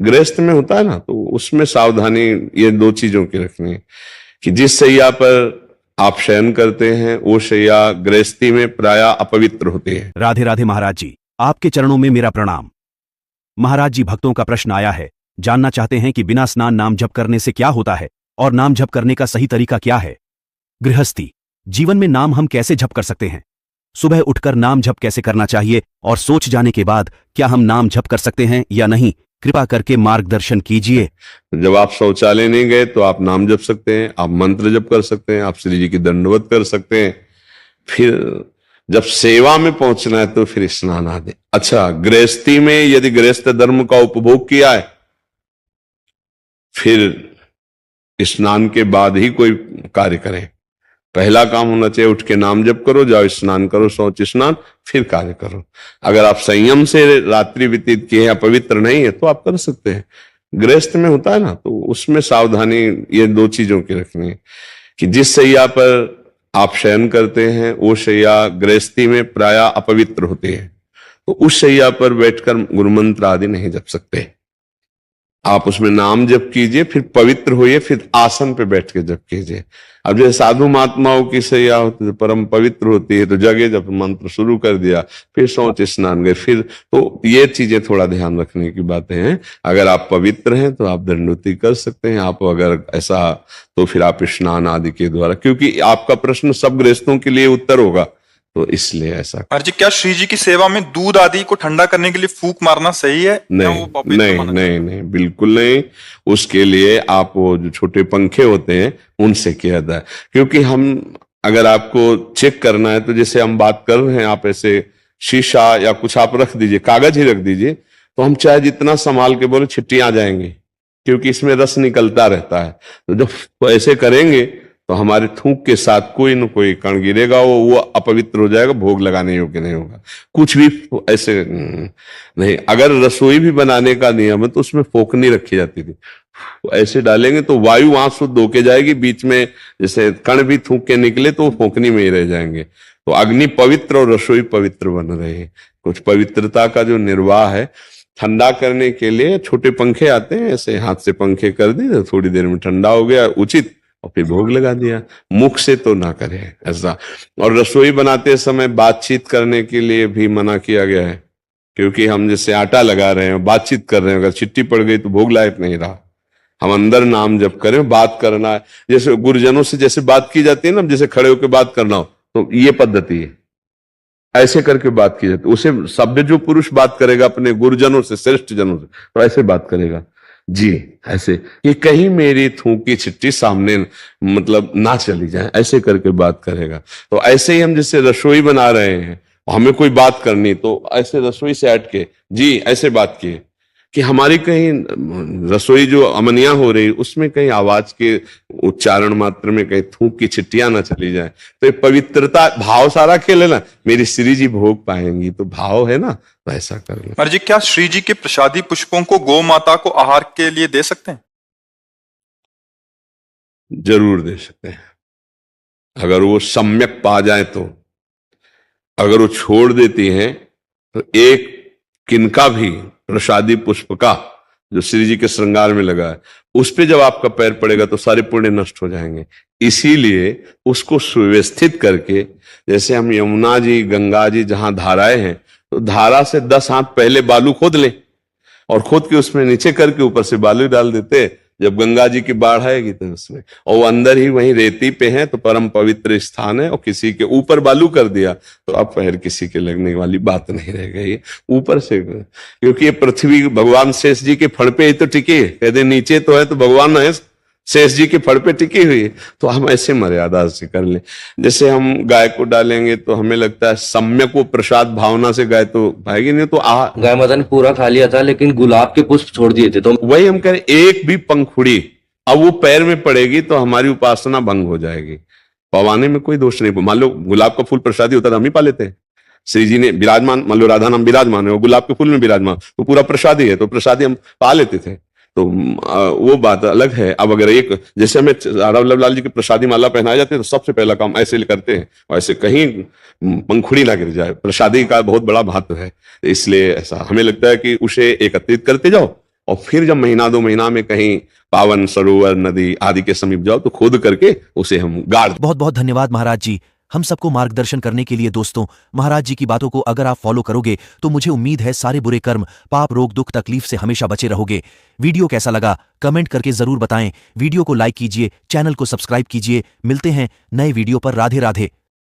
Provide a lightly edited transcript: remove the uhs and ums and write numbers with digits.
गृहस्थ में होता है ना, तो उसमें सावधानी ये दो चीजों की रखनी है कि जिस शैया पर आप शयन करते हैं वो शैया गृहस्थी में प्रायः अपवित्र होती है। राधे राधे महाराज जी, आपके चरणों में मेरा प्रणाम। महाराज जी, भक्तों का प्रश्न आया है, जानना चाहते हैं कि बिना स्नान नाम जप करने से क्या होता है और नाम जप करने का सही तरीका क्या है। गृहस्थी जीवन में नाम हम कैसे जप कर सकते हैं? सुबह उठकर नाम जप कैसे करना चाहिए और सोच जाने के बाद क्या हम नाम जप कर सकते हैं या नहीं? कृपा करके मार्गदर्शन कीजिए। जब आप शौचालय नहीं गए तो आप नाम जप सकते हैं, आप मंत्र जप कर सकते हैं, आप श्री जी की दंडवत कर सकते हैं। फिर जब सेवा में पहुंचना है तो फिर स्नान आदि। अच्छा, गृहस्थी में यदि गृहस्थ धर्म का उपभोग किया है फिर स्नान के बाद ही कोई कार्य करें। पहला काम होना चाहिए उठ के नाम जप करो, जाओ स्नान करो, शौच स्नान, फिर कार्य करो। अगर आप संयम से रात्रि व्यतीत किए हैं, पवित्र नहीं है, तो आप कर सकते हैं। गृहस्थ में होता है ना, तो उसमें सावधानी ये दो चीजों की रखनी है कि जिस शैया पर आप शयन करते हैं वो शैया गृहस्थी में प्रायः अपवित्र होती है, तो उस शैया पर बैठकर गुरुमंत्र आदि नहीं जप सकते। आप उसमें नाम जप कीजिए, फिर पवित्र होइए, फिर आसन पे बैठ के जप कीजिए। अब जैसे साधु महात्माओं की शैया होती है, परम पवित्र होती है, तो जगह जब मंत्र शुरू कर दिया, फिर शौच स्नान गए, फिर तो ये चीजें थोड़ा ध्यान रखने की बातें हैं। अगर आप पवित्र हैं तो आप दंडवती कर सकते हैं, आप अगर ऐसा तो फिर आप स्नान आदि के द्वारा, क्योंकि आपका प्रश्न सब गृहस्थों के लिए उत्तर होगा, तो इसलिए ऐसा। महाराज जी, क्या श्री जी की सेवा में दूध आदि को ठंडा करने के लिए फूंक मारना सही है? नहीं नहीं नहीं नहीं, बिल्कुल नहीं। उसके लिए आप वो जो छोटे पंखे होते हैं उनसे किया जाता है, क्योंकि हम अगर आपको चेक करना है तो जैसे हम बात कर रहे हैं, आप ऐसे शीशा या कुछ आप रख दीजिए, कागज ही रख दीजिए, तो हम चाहे जितना संभाल के बोले छिट्टियां आ जाएंगी, क्योंकि इसमें रस निकलता रहता है। तो जब ऐसे करेंगे तो हमारे थूक के साथ कोई न कोई कण गिरेगा, वो अपवित्र हो जाएगा, भोग लगाने योग्य नहीं होगा। कुछ भी ऐसे नहीं। अगर रसोई भी बनाने का नियम है तो उसमें फोकनी रखी जाती थी, ऐसे डालेंगे तो वायु वहां शुद्ध होके जाएगी, बीच में जैसे कण भी थूक के निकले तो वो फोकनी में ही रह जाएंगे। तो अग्नि पवित्र और रसोई पवित्र बन रही है। कुछ पवित्रता का जो निर्वाह है, ठंडा करने के लिए छोटे पंखे आते हैं, ऐसे हाथ से पंखे कर दिए, थोड़ी देर में ठंडा हो गया उचित, और फिर भोग लगा दिया। मुख से तो ना करें ऐसा। और रसोई बनाते समय बातचीत करने के लिए भी मना किया गया है, क्योंकि हम जैसे आटा लगा रहे हैं, बातचीत कर रहे हैं, अगर चिट्टी पड़ गई तो भोग लायक नहीं रहा। हम अंदर नाम जप करें, बात करना है, जैसे गुरुजनों से जैसे बात की जाती है ना, जैसे खड़े होकर बात करना हो, तो ये पद्धति है, ऐसे करके बात की जाती है। उसे सभ्य जो पुरुष बात करेगा अपने गुरुजनों से, श्रेष्ठ जनों से, तो ऐसे बात करेगा जी, ऐसे कि कहीं मेरी थूक की छिट्टी सामने मतलब ना चली जाए, ऐसे करके बात करेगा। तो ऐसे ही हम जैसे रसोई बना रहे हैं, हमें कोई बात करनी तो ऐसे रसोई से हट के जी ऐसे बात किए, कि हमारी कहीं रसोई जो अमनिया हो रही उसमें कहीं आवाज के उच्चारण मात्र में कहीं थूक की छिट्टियां ना चली जाए। तो ये पवित्रता भाव सारा खेले ना, मेरी श्री जी भोग पाएंगी, तो भाव है ना, तो ऐसा कर लो। महाराज जी, क्या श्री जी के प्रसादी पुष्पों को गौ माता को आहार के लिए दे सकते हैं? जरूर दे सकते हैं, अगर वो सम्यक पा जाए तो। अगर वो छोड़ देती हैं तो एक किनका भी प्रसादी पुष्प का जो श्री जी के श्रृंगार में लगा है, उस पे जब आपका पैर पड़ेगा तो सारे पुण्य नष्ट हो जाएंगे। इसीलिए उसको सुव्यवस्थित करके, जैसे हम यमुना जी, गंगा जी जहां धाराएं हैं, तो धारा से 10 हाथ पहले बालू खोद लें और खोद के उसमें नीचे करके ऊपर से बालू डाल देते। जब गंगा जी की बाढ़ आएगी तो उसमें, और वो अंदर ही वहीं रेती पे है तो परम पवित्र स्थान है, और किसी के ऊपर बालू कर दिया तो अब पैर किसी के लगने वाली बात नहीं रह गई ऊपर से, क्योंकि ये पृथ्वी भगवान शेष जी के फड़ पे ही तो टिकी है। कहते नीचे तो है तो भगवान है, शेष जी के फड़ पे टिकी हुई है। तो हम ऐसे मर्यादा से कर लें। जैसे हम गाय को डालेंगे तो हमें लगता है सम्यक वो प्रसाद भावना से गाय तो पाएगी नहीं, तो गाय माता ने पूरा खा लिया था लेकिन गुलाब के पुष्प छोड़ दिए थे, तो वही हम कह रहे, एक भी पंखुड़ी अब वो पैर में पड़ेगी तो हमारी उपासना भंग हो जाएगी। पवाने में कोई दोष नहीं। मान लो गुलाब का फूल प्रसादी होता है, हम ही पा लेते हैं। श्री जी ने विराजमान, मान लो राधा नाम विराजमान है, वो गुलाब के फूल में विराजमान, तो पूरा प्रसादी है, तो प्रसादी हम पा लेते थे। तो वो बात अलग है। अब अगर एक जैसे हमें राधा वल्लभ लाल जी की प्रसादी माला पहनाई जाती है तो सबसे पहला काम ऐसे करते हैं, और ऐसे कहीं पंखुड़ी ना गिर जाए। प्रसादी का बहुत बड़ा महत्व है, इसलिए ऐसा हमें लगता है कि उसे एकत्रित करते जाओ, और फिर जब महीना 2 महीना में कहीं पावन सरोवर नदी आदि के समीप जाओ तो खोद करके उसे हम गाड़ दें। बहुत बहुत धन्यवाद महाराज जी, हम सबको मार्गदर्शन करने के लिए। दोस्तों, महाराज जी की बातों को अगर आप फॉलो करोगे तो मुझे उम्मीद है सारे बुरे कर्म, पाप, रोग, दुख, तकलीफ से हमेशा बचे रहोगे। वीडियो कैसा लगा कमेंट करके जरूर बताएं। वीडियो को लाइक कीजिए, चैनल को सब्सक्राइब कीजिए। मिलते हैं नए वीडियो पर। राधे राधे।